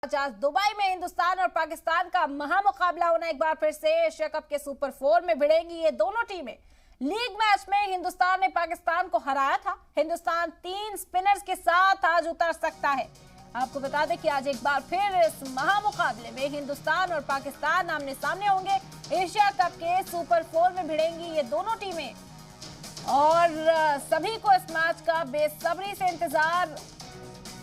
आज दुबई में हिंदुस्तान और पाकिस्तान का महामुकाबला होना। एक बार फिर से एशिया कप के सुपर 4 में भिड़ेंगी ये दोनों टीमें। लीग मैच में हिंदुस्तान ने पाकिस्तान को हराया था। हिंदुस्तान 3 स्पिनर्स के साथ आज उतर सकता है। आपको बता दें कि आज एक बार फिर इस महामुकाबले में हिंदुस्तान और पाकिस्तान आमने सामने होंगे। एशिया कप के सुपर 4 में भिड़ेंगी ये दोनों टीमें और सभी को इस मैच का बेसब्री से इंतजार।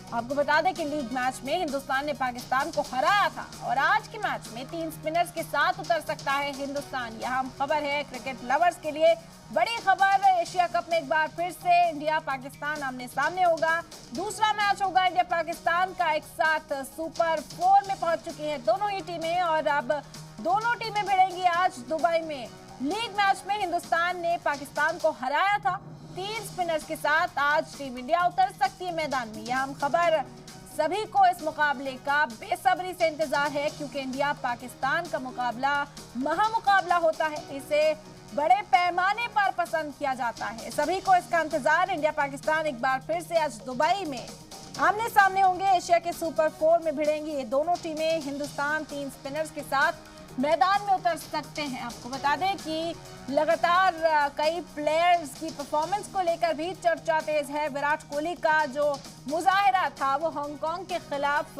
आपको बता दें कि लीग मैच में हिंदुस्तान ने पाकिस्तान को हराया था और आज के मैच में 3 स्पिनर्स के साथ उतर सकता है हिंदुस्तान। यह अहम खबर है क्रिकेट लवर्स के लिए। बड़ी खबर, एशिया कप में एक बार फिर से इंडिया पाकिस्तान आमने सामने होगा। दूसरा मैच होगा इंडिया पाकिस्तान का। एक साथ सुपर 4 में पहुंच चुकी हैं दोनों ही टीमें और अब दोनों टीमें भिड़ेंगी आज दुबई में। लीग मैच में हिंदुस्तान ने पाकिस्तान को हराया था। 3 स्पिनर्स के साथ आज टीम इंडिया उतर सकती है मैदान में। यह अहम खबर, सभी को इस मुकाबले का बेसब्री से इंतजार है क्योंकि इंडिया पाकिस्तान का मुकाबला महामुकाबला होता है। इसे बड़े पैमाने पर पसंद किया जाता है। सभी को इसका इंतजार। इंडिया पाकिस्तान एक बार फिर से आज दुबई में आमने सामने होंगे। एशिया के सुपर 4 में भिड़ेंगी ये दोनों टीमें। हिंदुस्तान 3 स्पिनर्स के साथ मैदान में उतर सकते हैं। आपको बता दें कि लगातार कई प्लेयर्स की परफॉर्मेंस को लेकर भी चर्चा तेज है। विराट कोहली का जो मुजाहिरा था वो हांगकांग के खिलाफ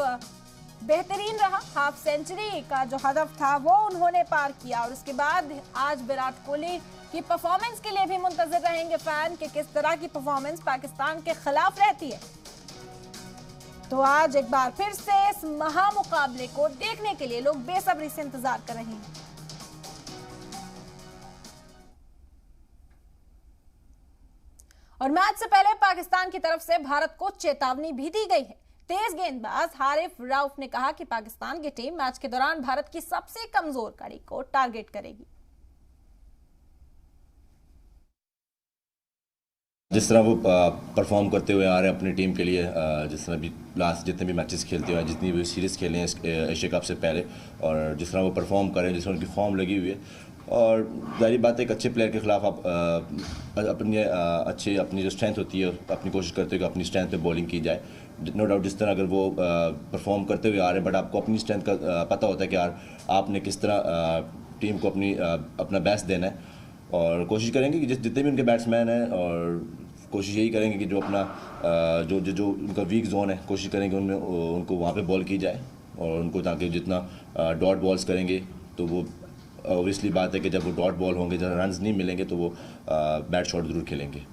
बेहतरीन रहा। हाफ सेंचुरी का जो हदफ था वो उन्होंने पार किया और उसके बाद आज विराट कोहली की परफॉर्मेंस के लिए भी मुंतजिर रहेंगे फैन कि किस तरह की परफॉर्मेंस पाकिस्तान के खिलाफ रहती है। तो आज एक बार फिर से इस महामुकाबले को देखने के लिए लोग बेसब्री से इंतजार कर रहे हैं। और मैच से पहले पाकिस्तान की तरफ से भारत को चेतावनी भी दी गई है। तेज गेंदबाज हारिफ रऊफ ने कहा कि पाकिस्तान की टीम मैच के दौरान भारत की सबसे कमजोर कड़ी को टारगेट करेगी। जिस तरह वो परफॉर्म करते हुए आ रहे हैं अपनी टीम के लिए, जिस तरह भी लास्ट जितने भी मैचेस खेलते हुए, जितनी भी सीरीज़ खेले हैं एशिया कप से पहले, और जिस तरह वो परफॉर्म कर रहे हैं, जिस तरह उनकी फॉर्म लगी हुई है, और जाहिर बात है एक अच्छे प्लेयर के खिलाफ आप अपनी जो स्ट्रेंथ होती है अपनी कोशिश करते हो कि अपनी स्ट्रेंथ पे बॉलिंग की जाए। नो डाउट जिस तरह अगर वो परफॉर्म करते हुए आ रहे हैं, बट आपको अपनी स्ट्रेंथ का पता होता है कि यार आपने किस तरह टीम को अपना बेस्ट देना है, और कोशिश करेंगे कि जितने भी उनके बैट्समैन हैं, और कोशिश यही करेंगे कि जो अपना जो उनका वीक जोन है, कोशिश करेंगे उनमें उनको वहाँ पे बॉल की जाए, और उनको ताकि जितना डॉट बॉल्स करेंगे तो वो ऑब्वियसली बात है कि जब वो डॉट बॉल होंगे, जब रन्स नहीं मिलेंगे तो वो बैट शॉट ज़रूर खेलेंगे।